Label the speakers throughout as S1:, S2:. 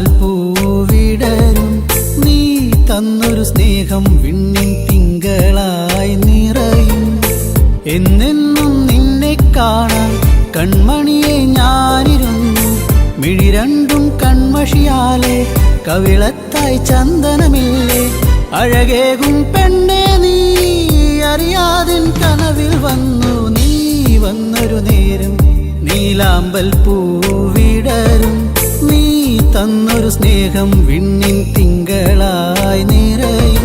S1: പൂവിടരും നീ തന്നൊരു സ്നേഹം വിണ്ണിൻ തിങ്കളായി നിറയും. എന്നെന്നും നിന്നെ കാണാൻ കൺമണിയെ ഞാനിരുന്നു. മിഴി രണ്ടും കൺമഷിയാലെ കവിളത്തായി ചന്ദനമില്ലേ. അഴകേകും പെണ്ണെ നീ അറിയാതിൻ കനവിൽ വന്നു. നീ വന്നൊരു നേരം നീലാമ്പൽ പൂവിടരും നീ തന്നൊരു സ്നേഹം വിണ്ണിൻ തിങ്കളായി നിറയും.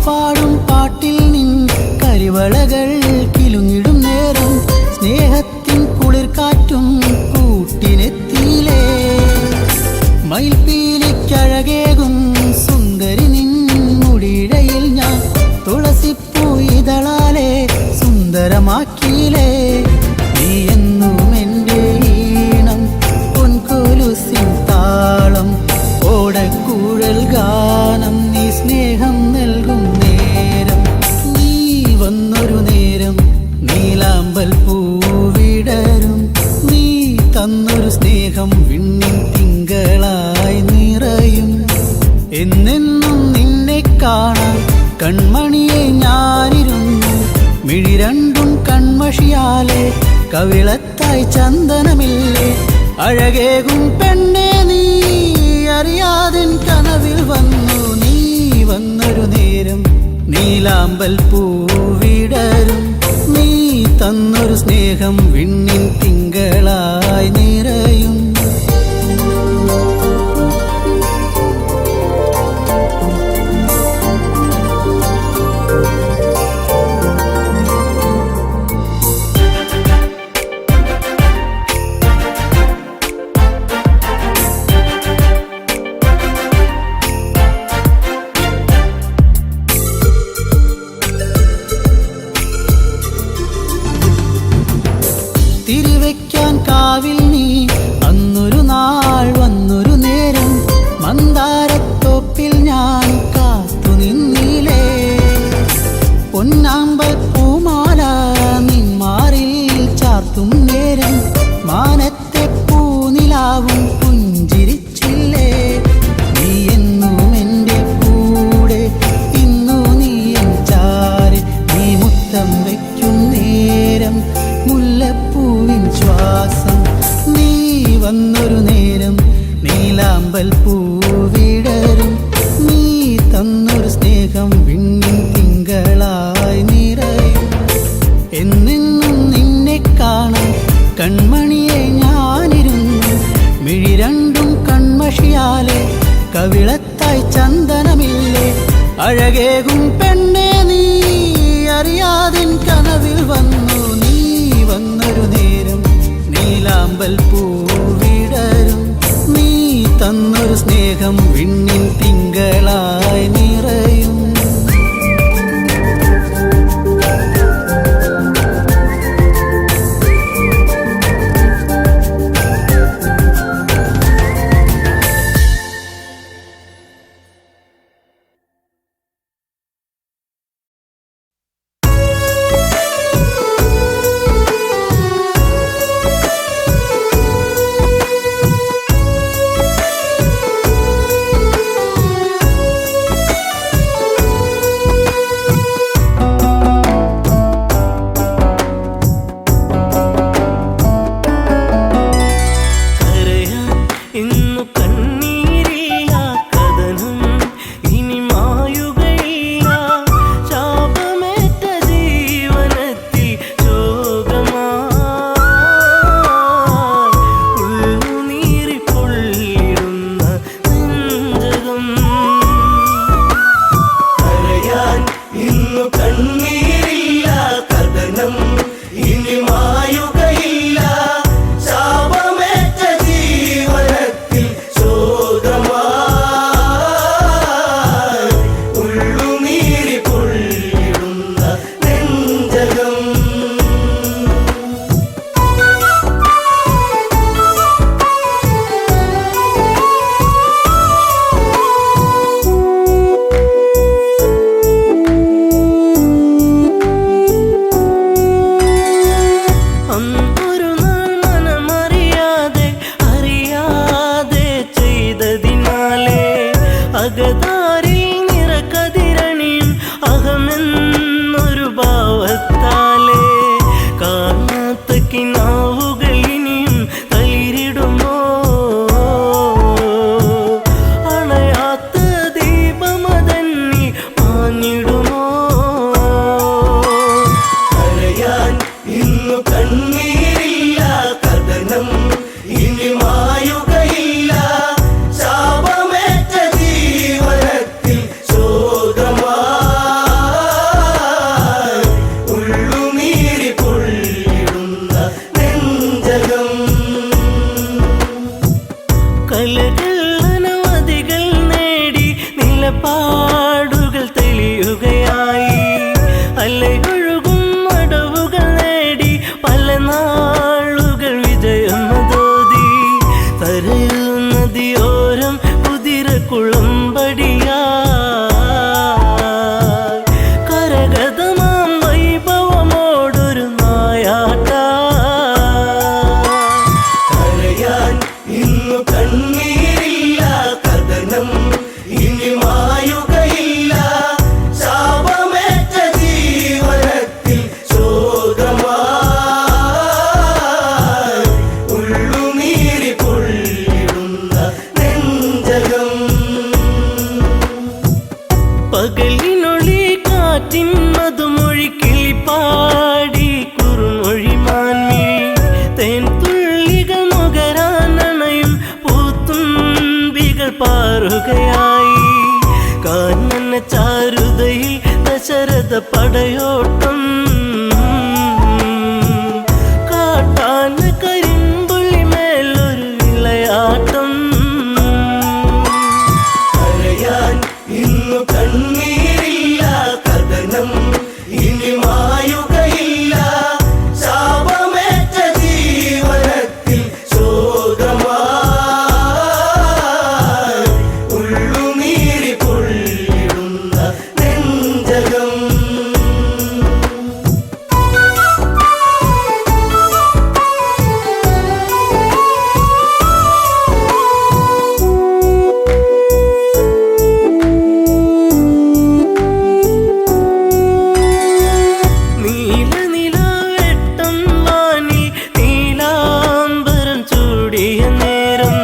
S1: പാടും പാട്ടിൽ നിൻ കരിവളകൾ കിലുങ്ങിടും നേരം സ്നേഹത്തിൻ കുളിർക്കാറ്റും കൂട്ടിനെത്തിയിലേ. മയിൽപ്പീലിക്കഴകേകും സുന്ദരി നിൻ മുടിയിഴയിൽ ഞാൻ തുളസിപ്പൂ ഇതളാലെ സുന്ദരമാക്കിയിലേ. നീ എന്നും എൻ്റെ ഈണം പൊൻകൊലുസിൻ താളം ഓടക്കൂഴൽ ഗാനം നീ സ്നേഹം നൽകും നേരം. നീ വന്നൊരു നേരം നീലാമ്പൽ പൂവിടരും നീ തന്നൊരു സ്നേഹം വിണ്ണിൻ തിങ്കളായി നിറയും. എന്നെന്നും നിന്നെ കാണാൻ കൺമണിയെ ഞാനിരുന്നു. മിഴി രണ്ടും കൺമഷിയാലെ കവിളത്തായി ചന്ദനമില്ലേ. അഴകേകും പെണ്ണെ നീ അറിയാതിൻ കനവിൽ വന്നു. നീ വന്നൊരു നേരം നീലാമ്പൽ പൂവിടരും നീ തന്നൊരു സ്നേഹം വിണ്ണിൻ തിങ്കളായി നിറയും. തിരിവെക്കാൻ കാവിൽ നീ അന്നൊരു നാൾ വന്നൊരു നേരം മന്ദാരത്തോപ്പിൽ ഞാൻ കാത്തു നിന്നിലേ. പൊന്നാമ്പൽ പൂമാല നിന്മാറിൽ ചാർത്തും നേരം മാനത്തെ പൂനിലാവും പുഞ്ചിരിച്ചില്ലേ. നീ എന്നും എൻ്റെ കൂടെ ഇന്നു നീ എൻ ചാരി. നീ മുത്തം വയ്ക്കും നേരം മുല്ലപ്പൂവിൻ ശ്വാസം. നീ വന്നൊരു നേരം നീലാമ്പൽ പൂവിടരും നീ തന്നൊരു സ്നേഹം വിണ്ണിൻ തിങ്കളായി നിറയും. എന്നെന്നും നിന്നെ കാണാൻ കൺമണിയെ ഞാനിരുന്നു. മിഴി രണ്ടും കൺമഷിയാലെ കവിളത്തായി ചന്ദനമില്ലേ. അഴകേകും പെണ്ണെ നീ അറിയാതിൻ കനവിൽ വന്നു. നീ വന്നൊരു നേരം നീലാമ്പൽ പൂവിടരും നീ തന്നൊരു സ്നേഹം വിണ്ണിൻ തിങ്കളായി നിറയും.
S2: അകതാരിൽ നിറകതിരണിയും അഹമെന്നൊരു ഭാവത്താലേ കാണാത്ത കിനാവുകൾ ഇനിയും തളിരിടുമോ അണയാത്ത ദീപമതന്നി മാഞ്ഞിടുമോ കരയാൻ ഇന്നു കണ്ണീരില്ല കഥനം ഇനി മായുകയില്ല ശാപമേറ്റ ജീവനത്തിൽ ശോകമായി ഉള്ളുനീരി പൊള്ളിടുന്ന നെഞ്ചകം കലകൾ അനവധികൾ നേടി നിലപാടുകൾ തെളിയുകയായി അലയൊഴുകും അടവുകൾ നേടി പല നാളുകൾ വിജയമതോതി തരയൂ നദിയോരം കുതിരക്കുളമ്പടിയായി കരഗതമാം വൈഭവമോടൊരു നായാട്ട കരയാൻ ഇന്നു കണ്ണീരില്ല കഥനം ഇനി മായുകയില്ല ശാപമേറ്റ ജീവനത്തിൽ ശോകമായി ഉള്ളുനീരി പൊള്ളിടുന്ന നെഞ്ചകം പകലിനൊളി കാറ്റിൻ മധുമൊഴി കിളിപ്പാടി കുറുമൊഴി മാൻമിഴി തേൻ തുള്ളികൾ നുകരാനണയും പൂത്തുമ്പികൾ പാറുകയായി കാനന ചാരുതയിൽ ദശരഥ പടയോട്ടം കാട്ടാന കരിമ്പുള്ളി മേലൊരു വിളയാട്ടം കരയാൻ ഇന്നു കണ്ണീരില്ല കഥനം ഇനി മായുകയില്ല ശാപമേറ്റ ജീവനത്തിൽ ശോകമായി ഉള്ളുനീരി പൊള്ളിടുന്ന നെഞ്ചകം നീലനിലാവെട്ടം വാനിൽ നീലാംബരം ചൂടിയ നേരം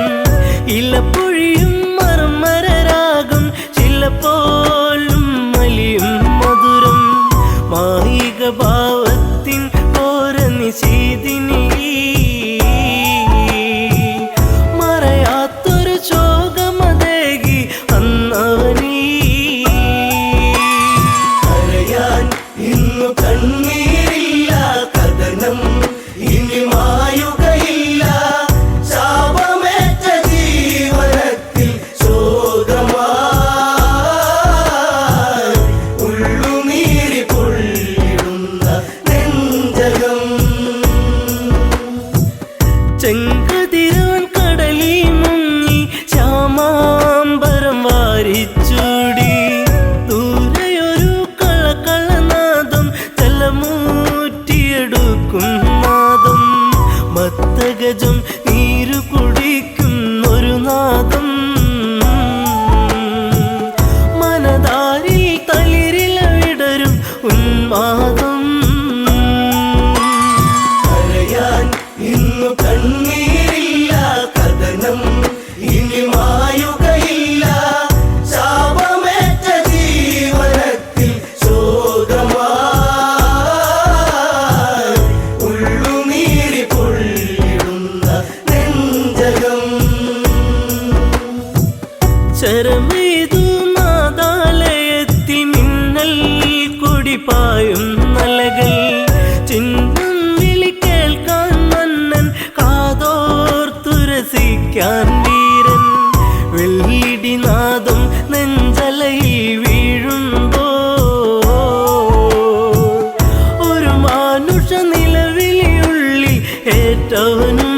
S2: ഇലപ്പൊഴിയും മർമരരാഗം ചിലപ്പോലും മലിയും മധുരം മായിക ഭാവത്തിൻ ഓര നിശീതിനി മറയാത്തൊരു ശോകമതേകി അന്നവനീ കരയാൻ ഇന്നു കണ്ണീരില്ല കഥനം ഇനി മായുകയില്ല ശാപമേറ്റ ജീവനത്തിൽ ശോകമായി ഉള്ളുനീരി പൊള്ളിടുന്ന നെഞ്ചകം ചെങ്കതിരവൻ കടലി മുങ്ങി ശ്യാമാംബരം വാരിച്ചൂടി ദൂരെയൊരു കളകളനാദം തലമൂറ്റിയെടുക്കും നാദം മത്തഗജം നീരു കുടിക്കുന്നൊരു നാദം മനതാരിൽ തളിരില വിടരും ഉന്മാദം കരയാൻ ഇന്നു കണ്ണീരില്ല കഥനം ഇനി മായുകയില്ല ശാപമേറ്റ ജീവനത്തിൽ ശോകമായി ഉള്ളുനീരി പൊള്ളിടുന്ന നെഞ്ചകം ശരമേതു നാദാലയത്തി മിന്നൽ കൊടിപ്പായും നലകൾ ചിഹ്നം വിളി കേൾക്കാൻ മന്നൻ കാതോർത്തുരസിക്കാൻ വീരൻ വെള്ളിടിനാദം നെഞ്ചലയിൽ വീഴുമ്പോ ഒരു മാനുഷ നിലവിളിയുള്ളിൽ ഏറ്റവനും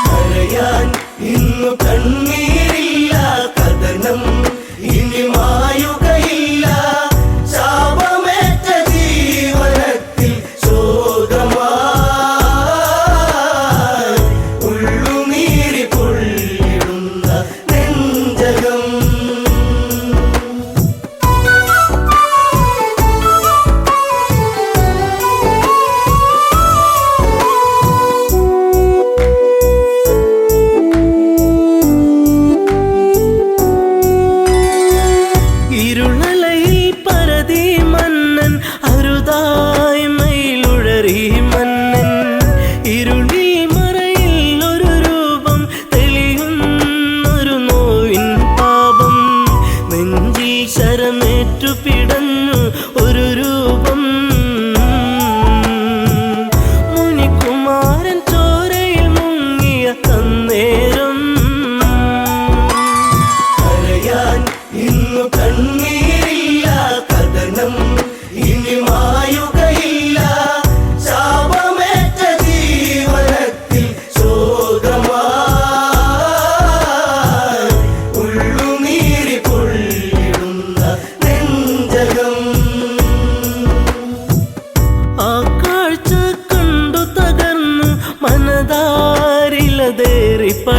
S2: കരയാൻ ഇന്നു കണ്ണീരില്ല കഥനം ഇനി മായുകയില്ല ശാപമേറ്റ ജീവനത്തിൽ ശോകമായി ഉള്ളുനീരി പൊള്ളിടുന്ന നെഞ്ചകം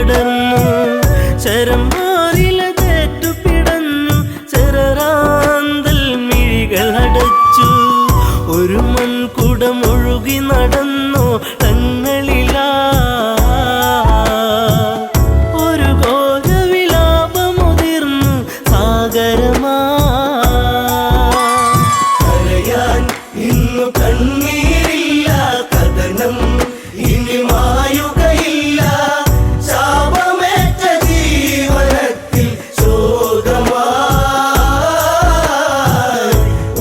S3: പടർന്നു ശരമാറിലതേറ്റു പിടഞ്ഞു ചെറാന്തൽ മിഴികൾ അടച്ചു ഒരു മൺകുടമൊഴുകി നടന്നോ തങ്ങളിലാ ഒരു ഘോരവിലാപമുതിർന്നു സാഗരമാ
S2: കരയാൻ ഇന്നു കണ്ണീരില്ല കഥനം ഇനി മായുകയില്ല ശാപമേറ്റ ജീവനത്തിൽ ശോകമായി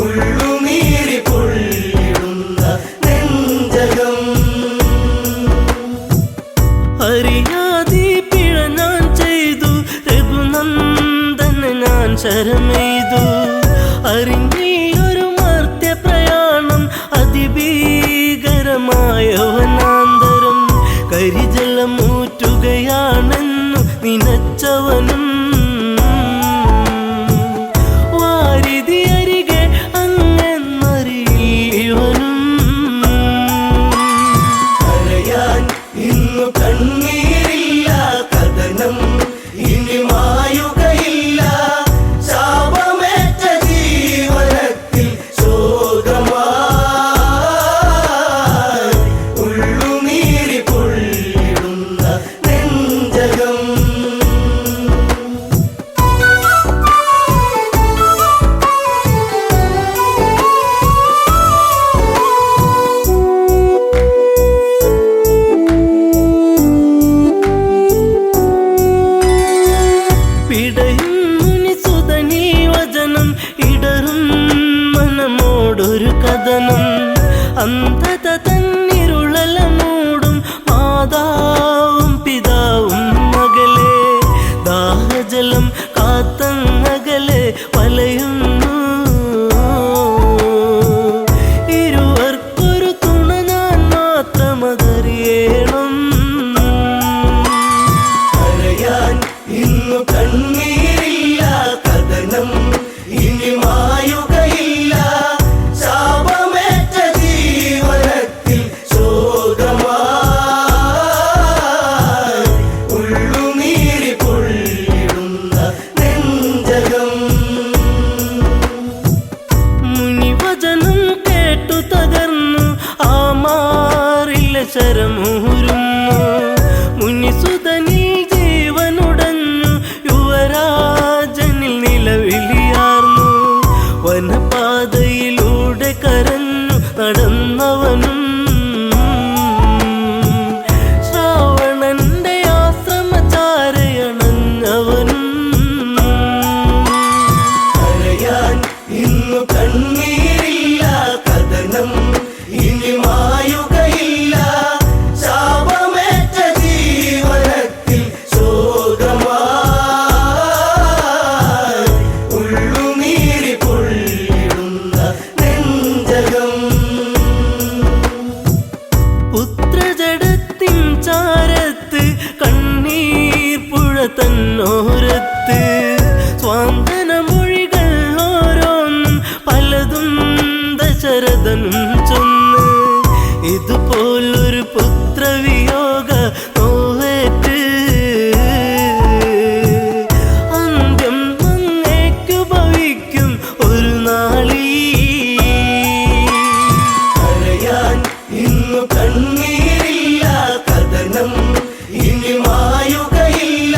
S2: ഉള്ളുനീരി പൊള്ളിടുന്ന നെഞ്ചകം
S3: അറിയാതെ പിഴ ഞാൻ ചെയ്തു രഘുനന്ദന് ഞാൻ ശരമെയ്തു അറിഞ്ഞൊരു മർത്യ പ്രയാണം അതിഭീകരമായ വനാന്തരം കരിജലമൂറ്റുകയാണെന്നു നിനച്ചവനും വാരിധി അരികെ അങ്ങെന്നറിയവനും
S2: കരയാൻ ഇന്നു കണ്ണീരില്ല കഥനം ഇനി മായുകയില്ല ശാപമേറ്റ ജീവനത്തിൽ ശോകമായി ഉള്ളുനീരി പൊള്ളിടുന്ന നെഞ്ചകം
S3: പിടയും മുനിസുതനീ വചനം ഇടറും മനമോടൊരു കഥനം അന്ധത തന്നിരുളല മൂടും മാതാവും പിതാവും മകളെ ദാഹജലം കാത്തങ്ങകലെ വലയുന്നു ഇരുവർക്കൊരു തുണ ഞാൻ മാത്രമതറിയണം
S2: കരയാൻ ഇന്നു കണ്ണീരില്ല കഥനം ഇനി മായുകയില്ല ശാപമേറ്റ ജീവനത്തിൽ ശോകമായി ഉള്ളുനീരി പൊള്ളിടുന്ന നെഞ്ചകം
S3: മുനിവചനം കേട്ടു തകർന്നു ആ മാറിലെ ശരമൂരുന്നു മുനിസുതനിൽ ജീവനുടഞ്ഞു യുവരാജനിൽ നിലവിളിയാർന്നു വനപാതയിലൂടെ കരഞ്ഞു നടന്നവനും ശ്രാവണന്റെ ആശ്രമചാരയണഞ്ഞവനും
S2: കരയാൻ ഇന്നു കണ്ണീരില്ല കഥനം ഇനി മായുകയില്ല ശാപമേറ്റ ജീവനത്തിൽ ശോകമായി ഉള്ളുനീരി പൊള്ളിടുന്ന നെഞ്ചകം
S3: പുത്രജടത്തിൻ ചാരത്ത് കണ്ണീർ പുഴ തന്നോരത്ത് സ്വാന്തന മൊഴികൾ ഓരോന്നും പലതും ദശരഥനും ചൊന്ന് ഇതുപോലൊരു പുത്രവിയോഗ നോവേറ്റ് അന്ത്യം അങ്ങേക്കു ഭവിക്കും ഒരു നാളീ
S2: കരയാൻ ഇന്നു കണ്ണീരില്ല കഥനം ഇനി മായുകയില്ല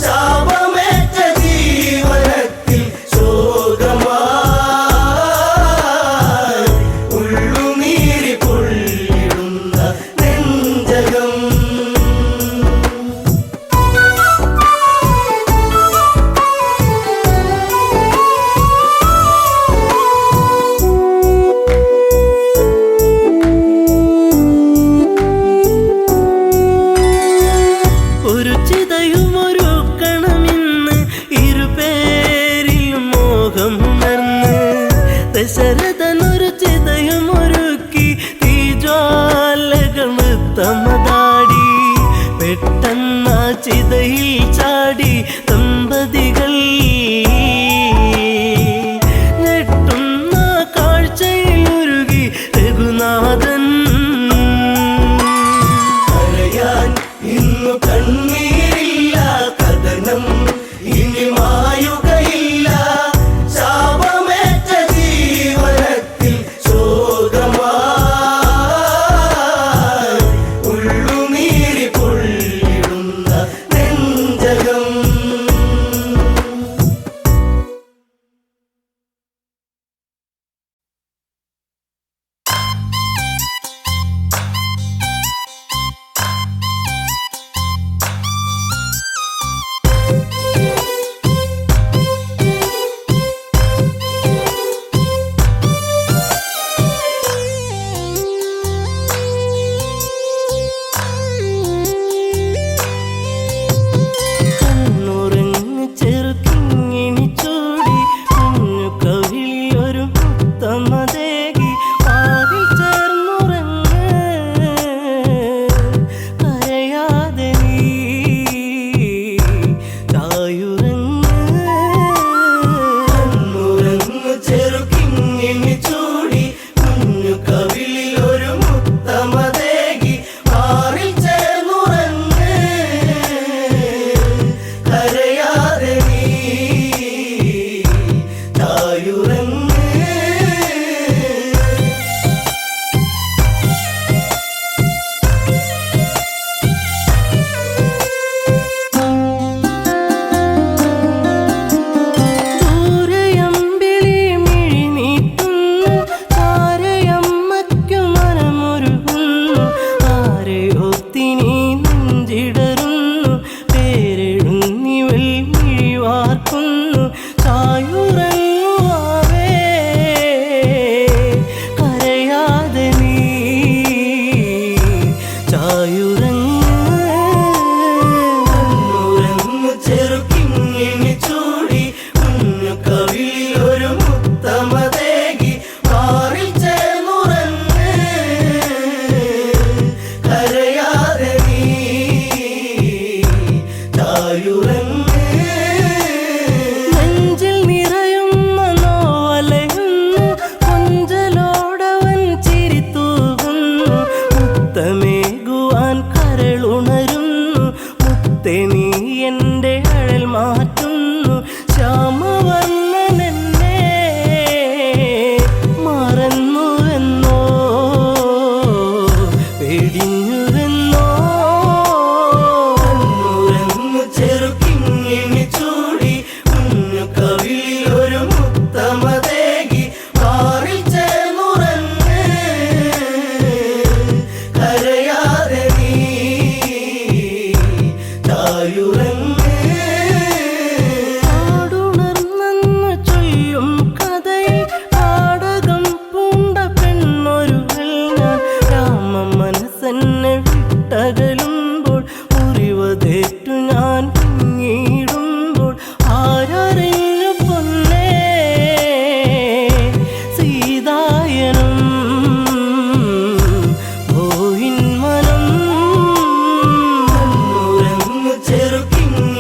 S2: ശാപമേറ്റ ജീവനത്തിൽ ശോകമായി ഉള്ളുനീരി പൊള്ളിടുന്ന നെഞ്ചകം
S3: ഒരു ചിതയുമൊരുക്കണമെന്ന് ഇരുപേരിലും മോഹമുണർന്ന് ദശരഥനൊരു ചിതയുമൊരുക്കി തീജ്വാലകൾ നൃത്തമതാടി പെട്ടെന്ന ചിതയിൽ ചാടി ദമ്പതികൾ ഞെട്ടുന്ന കാഴ്ചയിലുരുകി രഘുനാഥൻ
S2: കരയാൻ ഇന്നു കണ്ണീർ നെഞ്ചകം. ചെറുക്കിങ്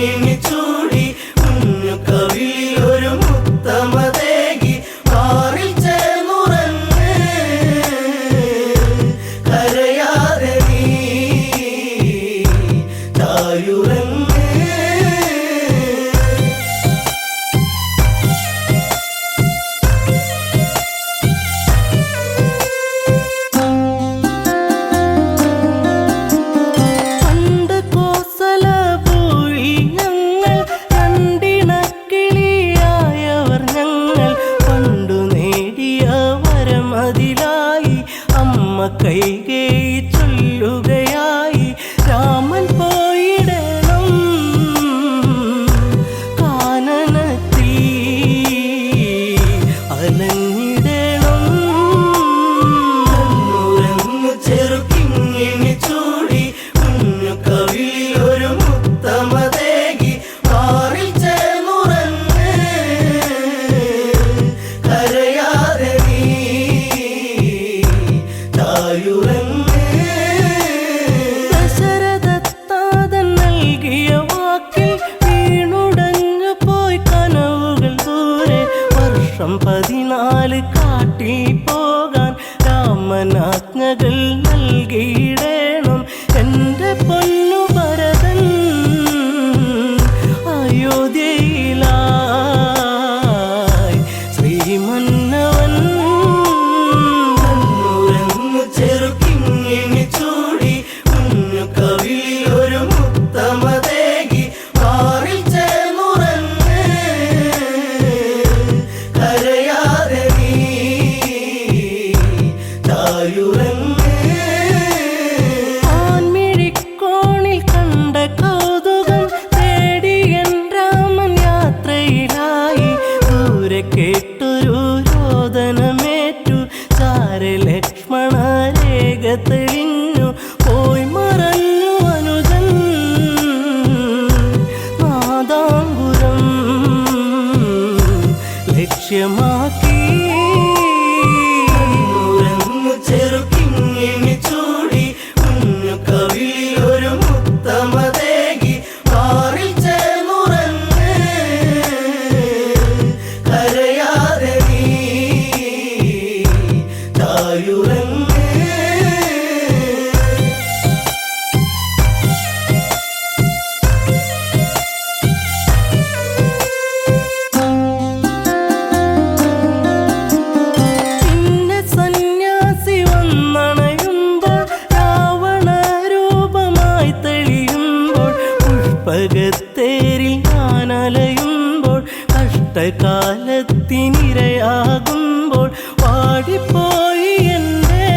S3: കഷ്ടകാലത്തിനിരയാകുമ്പോൾ പാടിപ്പോയി എൻ്റെ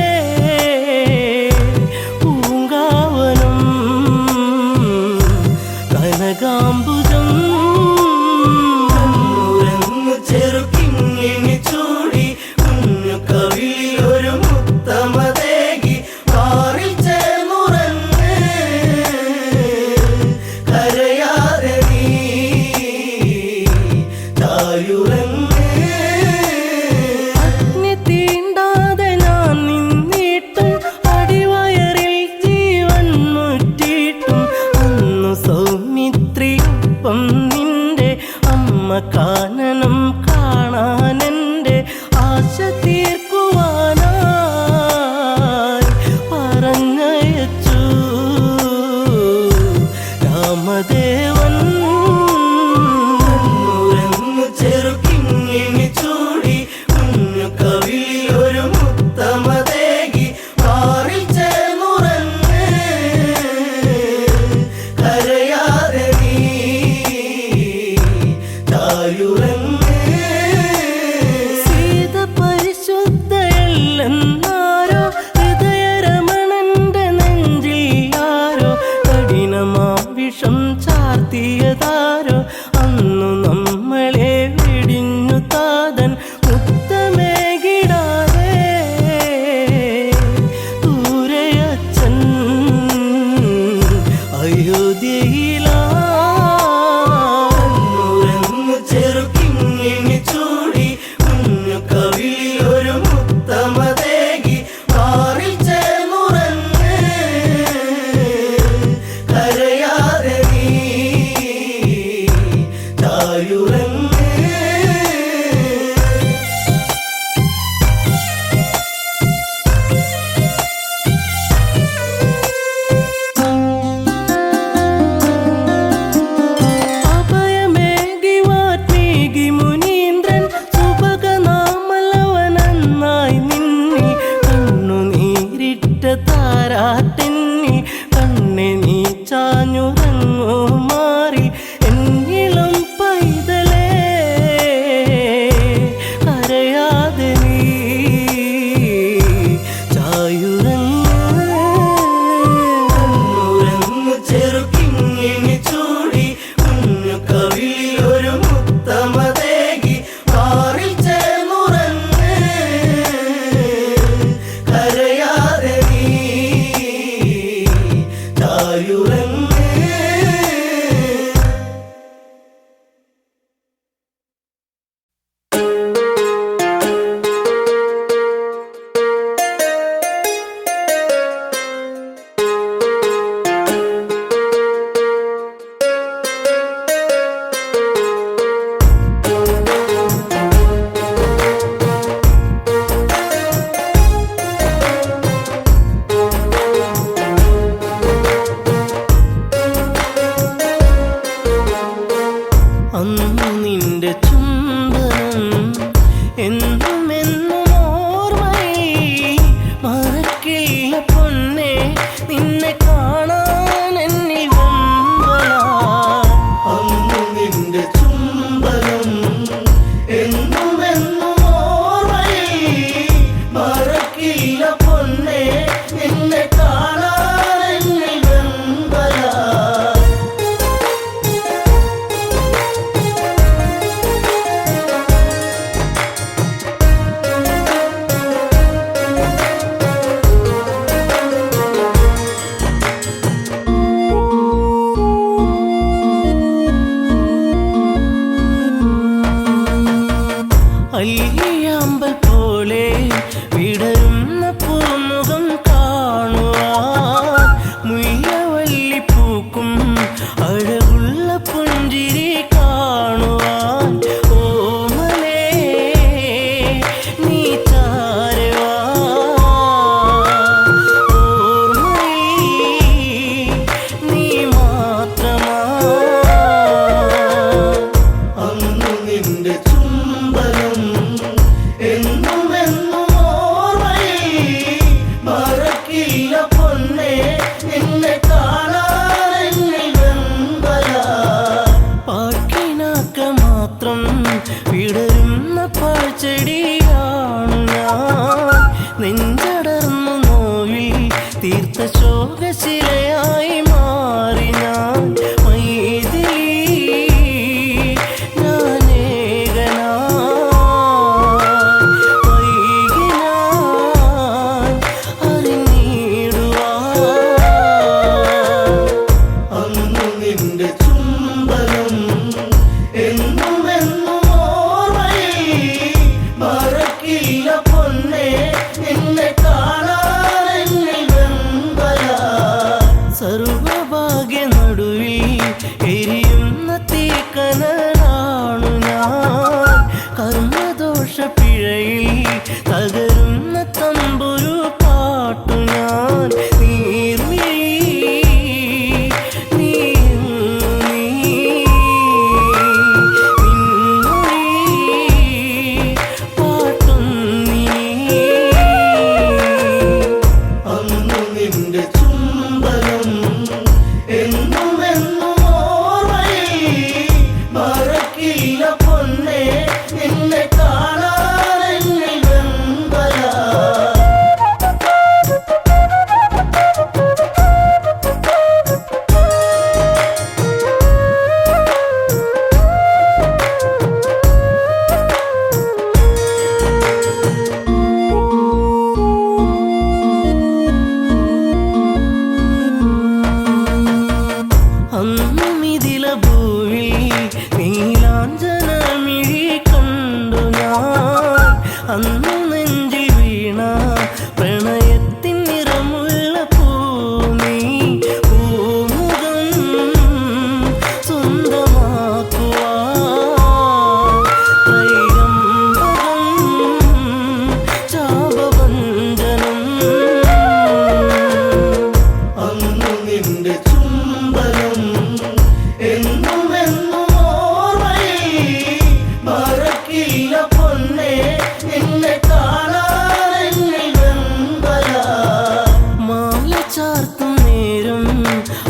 S3: പൂങ്കാവനം കനകാംബുജം
S2: ചെറുക്കിങ്ങിനി ചൂടി കുഞ്ഞു കവിളിലൊരു മുത്തമതേകി പാറിൽ ചേർന്നുറങ്ങ് കരയാതെ നീ തായുറങ്ങ്
S3: അഗ്നി തീണ്ടാതെ ഞാൻ നിന്നിട്ടും അടിവയറിൽ ജീവൻ മുറ്റിയിട്ടും അന്നു സൗമിത്രിയൊപ്പം നിന്റെ അമ്മ കാനനം കാണാനെൻ്റെ ആശ തീർക്കുവാനായി പറഞ്ഞയച്ചു രാമദേവൻ
S2: ചെറുക്കിങ്ങിനി ചൂടി കുഞ്ഞു കവിളിലൊരു മുത്തമതേകി പാറിൽ ചേർന്നുറങ്ങ് കരയാതെ നീ തായുറങ്ങ്
S3: സീത പരിശുദ്ധയല്ലെന്നാരോ ഹൃദയരമണന്റെ നെഞ്ചിൽ ആരോ കഠിനമാം വിഷം ചാർത്തിയതാരോ അന്നു നമ്മളെ വെടിഞ്ഞു താതൻ മുത്തമേകിടാതെ ദൂരയച്ഛൻ അയോധ്യയിലാ
S2: ചെറുക്കിങ്ങിനി ചൂടി കുഞ്ഞു കവിളിലൊരു മുത്തമതേകി പാറിൽ ചേർന്നുറങ്ങ് കരയാതെ നീ തായുറങ്ങ്
S3: അഭയമേകി വാത്മീകി മുനീന്ദ്രൻ സുഭഗനാമലവനന്നായി നിന്നി കണ്ണുനീരിട്ട താരാട്ടെന്നി കണ്ണെ നീ ചാഞ്ഞുറങ്ങു മാറി എന്നിളം പൈതലേ കരയാതെ നീ ചായുറങ്ങ്
S2: ചെറുക്കിങ്ങിനി ചൂടി കുഞ്ഞു കവിളിലൊരു മുത്തമതേകി പാറിൽ ചേർന്നുറങ്ങ് കരയാതെ നീ തായുറങ്ങ്
S3: അന്നു നിന്റെ ചുംബനം എന്നും എന്നും ഓർമ്മയിൽ മറക്കില്ല പൊന്നെ നിന്നെ കാണാൻ എന്നിൽ വെമ്പലാ
S2: അന്നു നിന്റെ ചുംബനം എന്നും എന്നും ഓർമ്മയിൽ മറക്കില്ല പൊന്നെ നിന്നെ കാണാൻ എന്നിൽ വെമ്പലാ
S3: അല്ലിയാമ്പൽ പോലെ വിടരുന്ന പൂമുഖം കാണുവാൻ മുയ്യവല്ലി പൂക്കും അഴകുള്ള പുഞ്ചിരി കാണുവാൻ ഓമലേ നീ ചാരവാ ഓർമ്മയിൽ നീ മാത്രമാ
S2: അന്നു നിന്റെ ചുംബനം ചുംബനം എന്നും എന്നും ഓർമ്മയിൽ മറക്കില്ല പൊന്നേ നിന്നെ കാണാൻ എന്നിൽ വെമ്പല
S3: സർവഭാഗ്യ നടുവിൽ എരിയുന്ന തീക്കനലാണു ഞാൻ കർമ്മദോഷ പിഴയിൽ തകരുന്ന തമ്പുരു പാട്ടു ഞാൻ
S2: നിന്റെ ചുംബനം എന്നും എന്നും ഓർമ്മയിൽ മറക്കില്ല പൊന്നേ നിന്നെ കാണാൻ എന്നിൽ വെമ്പല
S3: അന്നുമിതില ഭൂവിൽ നീലാഞ്ജനമിഴി കണ്ടു ഞാൻ അന്നു നെഞ്ചിൽ വീണ പ്രണയത്തിൻ നിറമുള്ള പൂമി പൂമുഖം സ്വന്തമാക്കുവാൻ ത്രൈരംബകം ചാപവഞ്ചനം
S2: അന്നു നിന്റെ ചുംബനം എന്നും എന്നും ഓർമ്മയിൽ മറക്കില്ല പൊന്നേ നിന്നെ കാണാൻ എന്നിൽ വെമ്പല
S3: മാല ചാർത്തും നേരം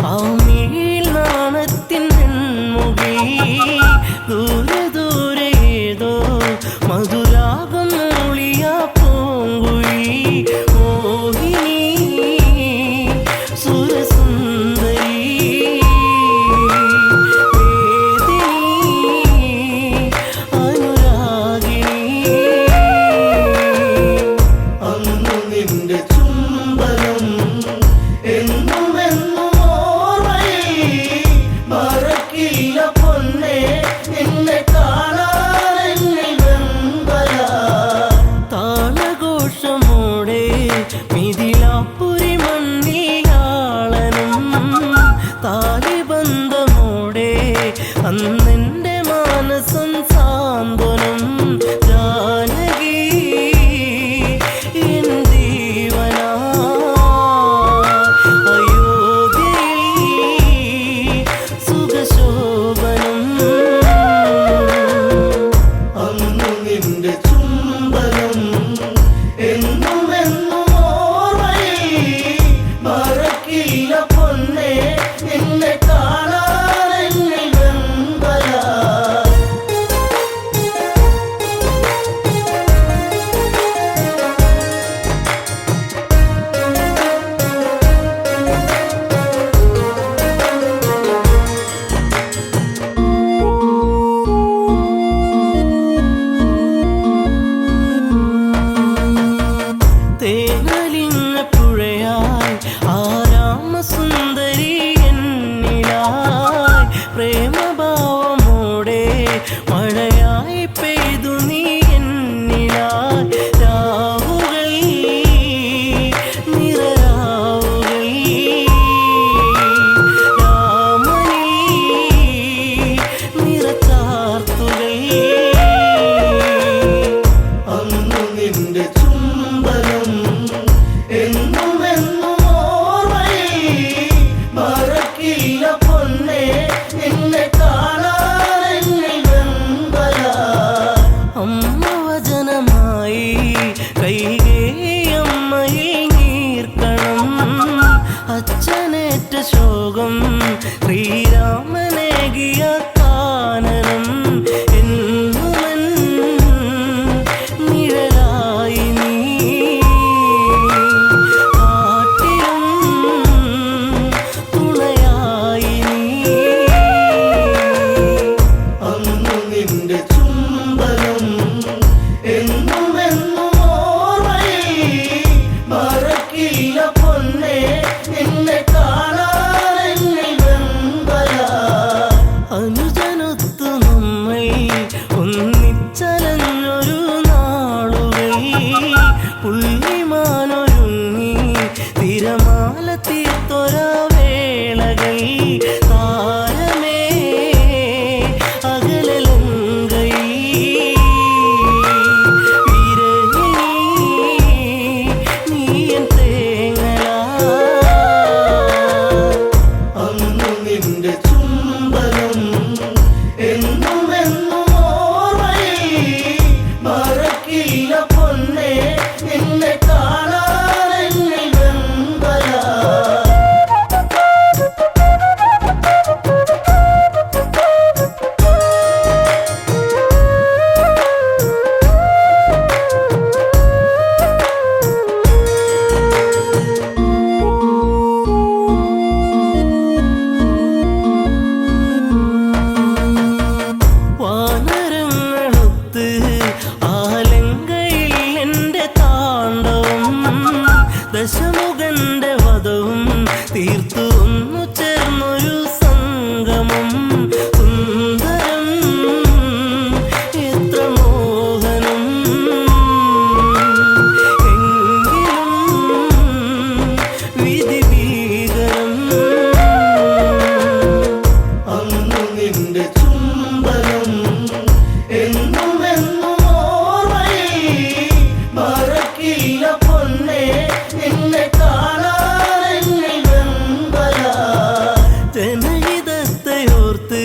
S3: ആ മിഴിയിൽ നാണത്തിൻ വെൺമുഖി ദൂരെ ദൂരെ ഏതോ മധുരാഗം മൂളിയ പൂങ്കുഴി മോഹിനി സുരസുന്ദരി
S2: അന്നു നിന്റെ ചുംബനം എന്നും എന്നും ഓർമ്മയിൽ മറക്കില്ല പൊന്നേ നിന്നെ കാണാൻ എന്നിൽ വെമ്പല
S3: താളഘോഷമോടെ മിഥിലാപ്പുരി മണ്ണിലാളനും താലിബന്ധമോടെ അന്നെൻ്റെ മാനസം സാന്ത്വനം ജാനകി എൻ ജീവനാ അയോധ്യയിൽ സുഖശോഭനം
S2: അന്നു നിന്റെ ചുംബനം എന്നും എന്നും ഓർമ്മയിൽ മറക്കില്ല പൊന്നേ നിന്നെ കാണാൻ എന്നിൽ വെമ്പല
S3: തേനലിഞ്ഞ പുഴയായി ആരാമസുന്ദരി എന്നിലായി പ്രേമഭാവമോടെ മഴയായി പെയ്തു നീ എന്നിലായി രാവുകൾ നിറരാവുകൾ രാമനീ നിറച്ചാർത്തുകൾ
S2: അന്നു നിന്റെ ചുംബനം എന്നും എന്നും ഓർമ്മയിൽ മറക്കില്ല പൊന്നേ നിന്നെ കാണാൻ എന്നിൽ വെമ്പല
S3: അമ്മ വചനമായി
S2: നിന്റെ ചുംബനം എന്നും എന്നും ഓർമ്മയിൽ മറക്കില്ല പൊന്നേ നിന്നെ കാണാനെന്നിൽ വെമ്പല
S3: ജനഹിതത്തെ ഓർത്ത്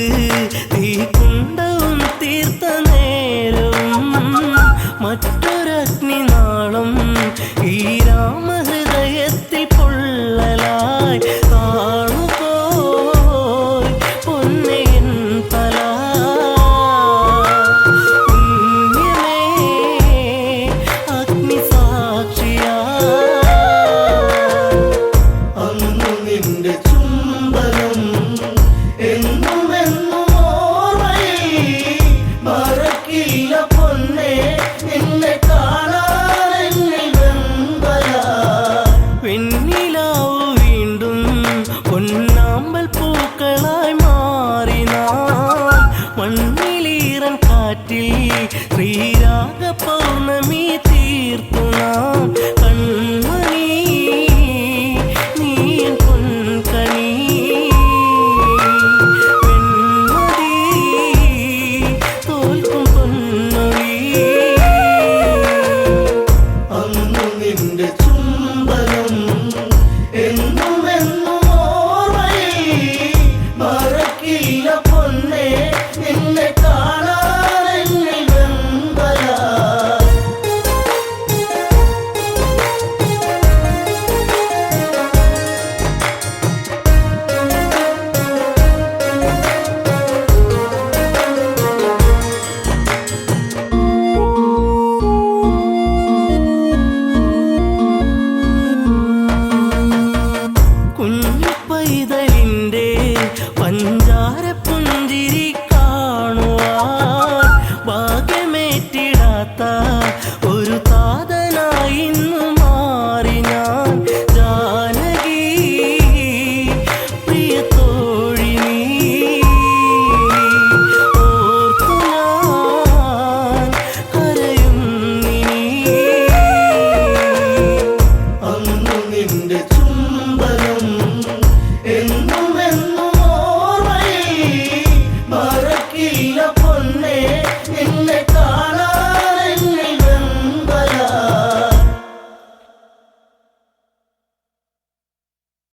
S3: തീക്കുണ്ടവും തീർത്ത നേരവും മറ്റൊരഗ്നി നാളം ഈ രാമഹൃദയത്തിൽ പൊള്ളലായി കാണുപോയി പൊന്നയൻ തല പുണ്യമേ അഗ്നിസാക്ഷിയാ
S2: അന്നു നിന്റെ ചുംബനം എന്നും എന്നും ഓർമ്മയിൽ മറക്കില്ല പൊന്നേ നിന്നെ കാണാനെന്നിൽ വെമ്പല
S3: വെണ്ണിലാവു വീണ്ടും പൊന്നാമ്പൽ പൂക്കളായി മാറി നാം മണ്ണിലീറൻ കാറ്റിൽ ശ്രീരാഗ പൗർണമി തീർത്തു നാം കൺമണി നീ പൊൻകണി വെൺമതി തോൽക്കും പൊന്നൊളി
S2: അന്നു നിന്റെ ചുംബനം എന്നും എന്നും ഓർമ്മയിൽ മറക്കില്ല പൊന്നേ